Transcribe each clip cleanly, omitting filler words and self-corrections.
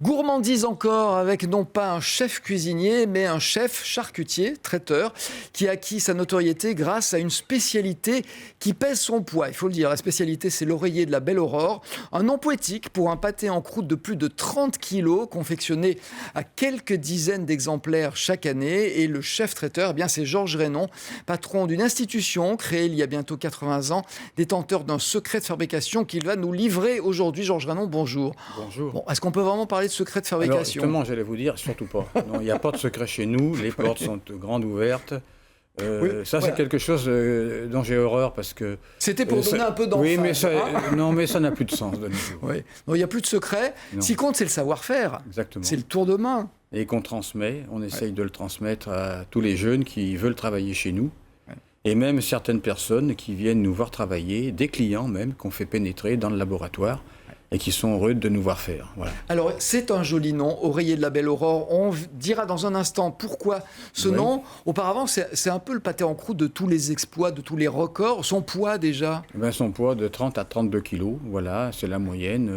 Gourmandise encore avec non pas un chef cuisinier, mais un chef charcutier, traiteur, qui a acquis sa notoriété grâce à une spécialité qui pèse son poids. Il faut le dire, la spécialité, c'est l'oreiller de la Belle Aurore. Un nom poétique pour un pâté en croûte de plus de 30 kilos, confectionné à quelques dizaines d'exemplaires chaque année. Et le chef traiteur, eh bien, c'est Georges Reynon, patron d'une institution créée il y a bientôt 80 ans, détenteur d'un secret de fabrication qu'il va nous livrer aujourd'hui. Georges Reynon, bonjour. Bonjour. Bon, est-ce qu'on peut vraiment parler de secret de fabrication? Alors, justement, j'allais vous dire, surtout pas. Non, il n'y a pas de secret chez nous, les portes sont grandes ouvertes. C'est quelque chose dont j'ai horreur parce que... C'était pour donner un peu d'emphase. Oui, mais ça n'a plus de sens de nos jours. Oui. Non, il n'y a plus de secret. Non. Ce qui compte, c'est le savoir-faire. Exactement. C'est le tour de main. Et qu'on transmet, on essaye de le transmettre à tous les jeunes qui veulent travailler chez nous. Ouais. Et même certaines personnes qui viennent nous voir travailler, des clients même, qu'on fait pénétrer dans le laboratoire. Et qui sont heureux de nous voir faire. Voilà. Alors, c'est un joli nom, Oreiller de la Belle Aurore. On dira dans un instant pourquoi ce nom. Auparavant, c'est un peu le pâté en croûte de tous les exploits, de tous les records. Son poids, déjà? Son poids de 30 à 32 kilos, voilà, c'est la moyenne,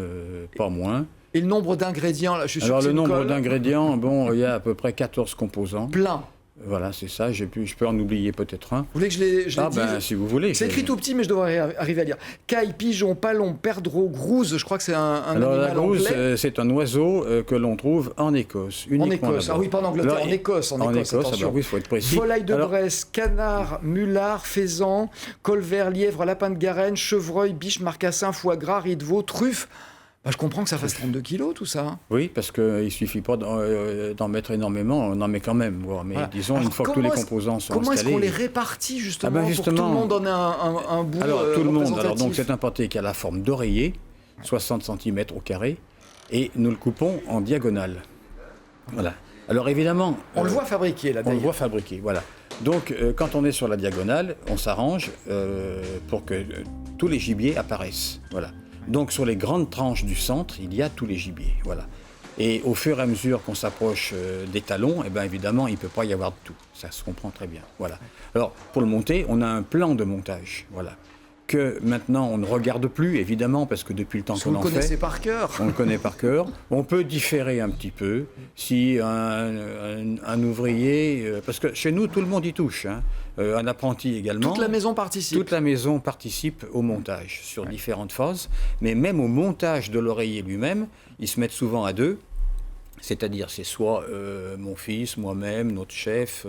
pas moins. Et le nombre d'ingrédients, là, je suis sûr que le nombre d'ingrédients, il y a à peu près 14 composants. Plein. Voilà, c'est ça. Je peux en oublier peut-être un. Vous voulez que je les dise? Si vous voulez. C'est écrit tout petit, mais je devrais arriver à lire. Caille, pigeon, palon, perdreau, grouze. Je crois que c'est un animal la grouze, anglais. C'est un oiseau que l'on trouve en Écosse. En Écosse. Ah oui, pas en Angleterre, en Écosse. En Écosse, attention. Il faut être précis. Volaille de Bresse, canard, mulard, faisan, colvert, lièvre, lapin de Garenne, chevreuil, biche, marcassin, foie gras, riz de veau, truffe. Je comprends que ça fasse 32 kilos, tout ça. Oui, parce qu'il ne suffit pas d'en mettre énormément, on en met quand même. Mais voilà. Disons, une fois que tous les composants sont comment installés... Comment est-ce qu'on les répartit, justement, pour que tout le monde en ait un bout tout le monde. représentatif? C'est un pâté qui a la forme d'oreiller, 60 cm au carré, et nous le coupons en diagonale. Voilà. Alors évidemment... On le voit fabriquer, là, d'ailleurs. On le voit fabriquer, voilà. Donc, quand on est sur la diagonale, on s'arrange pour que tous les gibiers apparaissent. Voilà. Donc sur les grandes tranches du centre, il y a tous les gibiers, voilà. Et au fur et à mesure qu'on s'approche des talons, évidemment, il ne peut pas y avoir de tout. Ça se comprend très bien, voilà. Alors pour le monter, on a un plan de montage, voilà, que maintenant on ne regarde plus, évidemment, parce que depuis le temps qu'on en fait, on le connaît par cœur. On peut différer un petit peu si un ouvrier, parce que chez nous tout le monde y touche, hein. Un apprenti également. Toute la maison participe. Toute la maison participe au montage sur différentes phases, mais même au montage de l'oreiller lui-même, ils se mettent souvent à deux, c'est-à-dire c'est soit mon fils, moi-même, notre chef,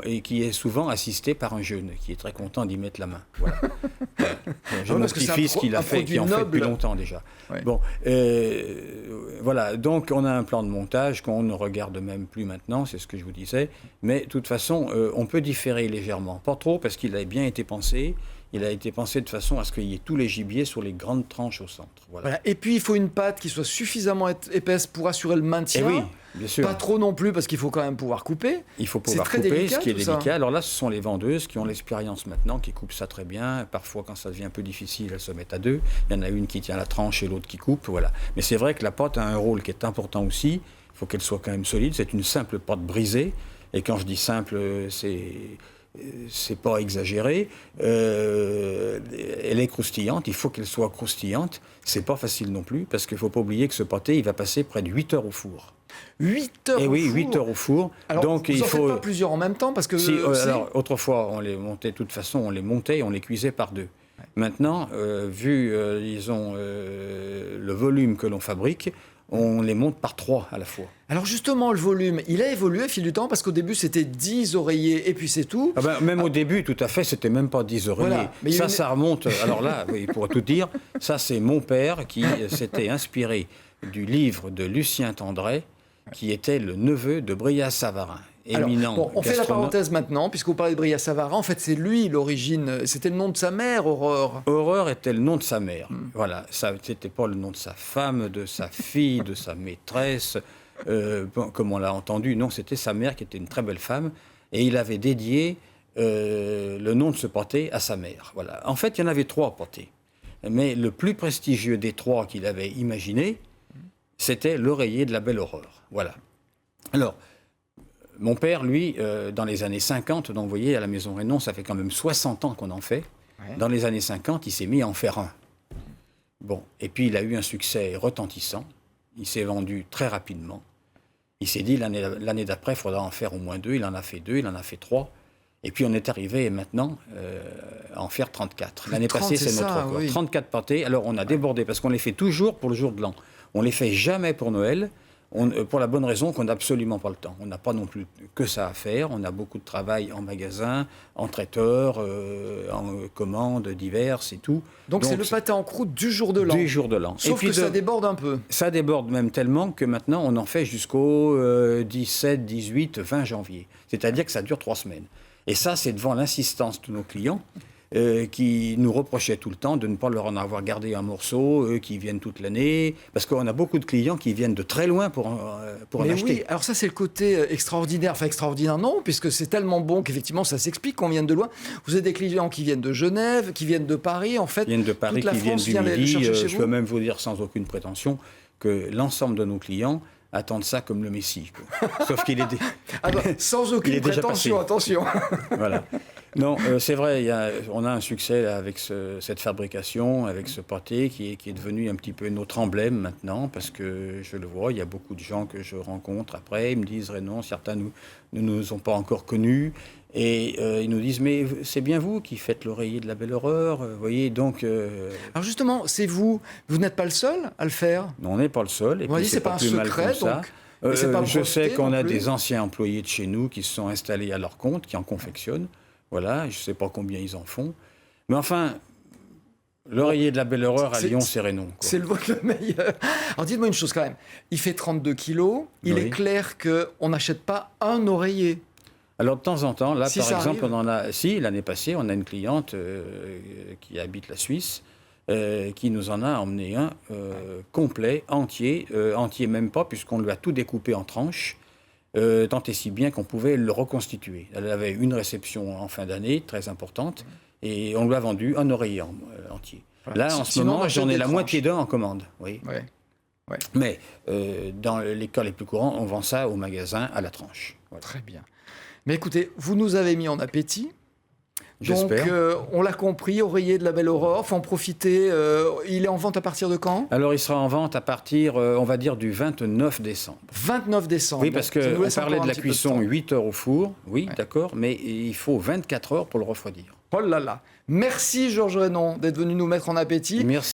et qui est souvent assisté par un jeune qui est très content d'y mettre la main. Voilà. J'ai mon petit-fils qui l'a fait, qui en fait depuis longtemps déjà. Ouais. Voilà, donc on a un plan de montage qu'on ne regarde même plus maintenant, c'est ce que je vous disais, mais de toute façon, on peut différer légèrement, pas trop parce qu'il a bien été pensé. Il a été pensé de façon à ce qu'il y ait tous les gibiers sur les grandes tranches au centre. Voilà. Et puis il faut une pâte qui soit suffisamment épaisse pour assurer le maintien. Et oui, bien sûr. Pas trop non plus parce qu'il faut quand même pouvoir couper. Il faut pouvoir couper, délicat, ce qui est délicat. Alors là, ce sont les vendeuses qui ont l'expérience maintenant, qui coupent ça très bien. Parfois, quand ça devient un peu difficile, elles se mettent à deux. Il y en a une qui tient la tranche et l'autre qui coupe. Voilà. Mais c'est vrai que la pâte a un rôle qui est important aussi. Il faut qu'elle soit quand même solide. C'est une simple pâte brisée. Et quand je dis simple, c'est pas exagéré. Elle est croustillante, il faut qu'elle soit croustillante. C'est pas facile non plus, parce qu'il faut pas oublier que ce pâté, il va passer près de 8 heures au four. 8 heures au four? Oui, 8 heures au four. Alors, donc, vous en faites pas plusieurs en même temps parce que... Alors, autrefois, on les montait, de toute façon, on les montait et on les cuisait par deux. Ouais. Maintenant, vu, disons, le volume que l'on fabrique, on les monte par 3 à la fois. Alors justement, le volume, il a évolué au fil du temps parce qu'au début, c'était 10 oreillers et puis c'est tout. Même au début, tout à fait, c'était même pas 10 oreillers. Voilà. Mais ça remonte... Alors là, oui, pour tout dire, ça c'est mon père qui s'était inspiré du livre de Lucien Tendret, qui était le neveu de Brillat-Savarin. Alors, on fait la parenthèse maintenant, puisque vous parlez de Brillat-Savarin. En fait, c'est lui l'origine. C'était le nom de sa mère, Aurore. Aurore était le nom de sa mère. Voilà, ça c'était pas le nom de sa femme, de sa fille, de sa maîtresse, comme on l'a entendu. Non, c'était sa mère qui était une très belle femme, et il avait dédié le nom de ce pâté à sa mère. Voilà. En fait, il y en avait 3 pâtés, mais le plus prestigieux des 3 qu'il avait imaginé, c'était l'oreiller de la Belle Aurore. Voilà. Alors. Mon père, lui, dans les années 50, donc vous voyez, à la Maison Reynon, ça fait quand même 60 ans qu'on en fait. Ouais. Dans les années 50, il s'est mis à en faire un. Bon, et puis il a eu un succès retentissant. Il s'est vendu très rapidement. Il s'est dit, l'année d'après, il faudra en faire au moins 2. Il en a fait 2, il en a fait 3. Et puis on est arrivé maintenant à en faire 34. L'année passée, c'est notre record. Oui. 34 pâtés. Alors on a débordé parce qu'on les fait toujours pour le jour de l'an. On les fait jamais pour Noël. Pour la bonne raison qu'on n'a absolument pas le temps. On n'a pas non plus que ça à faire. On a beaucoup de travail en magasin, en traiteur, en commandes diverses et tout. Donc c'est le pâté en croûte du jour de l'an. Du jour de l'an. Sauf que ça déborde un peu. Ça déborde même tellement que maintenant on en fait jusqu'au 17, 18, 20 janvier. C'est-à-dire que ça dure 3 semaines. Et ça, c'est devant l'insistance de nos clients qui nous reprochaient tout le temps de ne pas leur en avoir gardé un morceau, eux qui viennent toute l'année. Parce qu'on a beaucoup de clients qui viennent de très loin pour en acheter. Oui, alors ça, c'est le côté extraordinaire. Enfin, extraordinaire, non, puisque c'est tellement bon qu'effectivement, ça s'explique qu'on vienne de loin. Vous avez des clients qui viennent de Genève, qui viennent de Paris, en fait. Qui viennent de Paris, qui viennent du Midi. Je peux même vous dire sans aucune prétention que l'ensemble de nos clients attendent ça comme le Messie. Sauf qu'il est... sans aucune prétention, attention. Voilà. Non, c'est vrai, on a un succès là, avec cette fabrication, avec ce pâté qui est devenu un petit peu notre emblème maintenant, parce que je le vois, il y a beaucoup de gens que je rencontre après, ils me disent non, certains ne nous ont pas encore connus, et ils nous disent mais c'est bien vous qui faites l'oreiller de la Belle Horreur, vous voyez, donc... Alors justement, c'est vous n'êtes pas le seul à le faire? Non, on n'est pas le seul, et puis c'est pas un secret, donc... je sais qu'on a des anciens employés de chez nous qui se sont installés à leur compte, qui en confectionnent. Voilà, je ne sais pas combien ils en font. Mais enfin, l'oreiller de la Belle Horreur à Lyon, c'est Rénon. C'est le meilleur. Alors dites-moi une chose quand même. Il fait 32 kilos. Il est clair qu'on n'achète pas un oreiller. Alors de temps en temps, là par exemple, on en a... Si, l'année passée, on a une cliente qui habite la Suisse, qui nous en a emmené un complet, entier même pas, puisqu'on lui a tout découpé en tranches. Tant et si bien qu'on pouvait le reconstituer. Elle avait une réception en fin d'année, très importante, et on lui a vendu un oreiller entier. Voilà. Là, en ce moment, j'en ai la moitié d'un en commande. Oui. Ouais. Ouais. Mais dans les cas les plus courants, on vend ça au magasin à la tranche. Voilà. Très bien. Mais écoutez, vous nous avez mis en appétit. Donc, on l'a compris, oreiller de la Belle Horreur, faut en profiter. Il est en vente à partir de quand? Alors, il sera en vente à partir, on va dire, du 29 décembre. 29 décembre. Oui, parce qu'on parlait de la cuisson 8 heures au four, oui, d'accord, mais il faut 24 heures pour le refroidir. Oh là là. Merci Georges Rénon d'être venu nous mettre en appétit. Merci.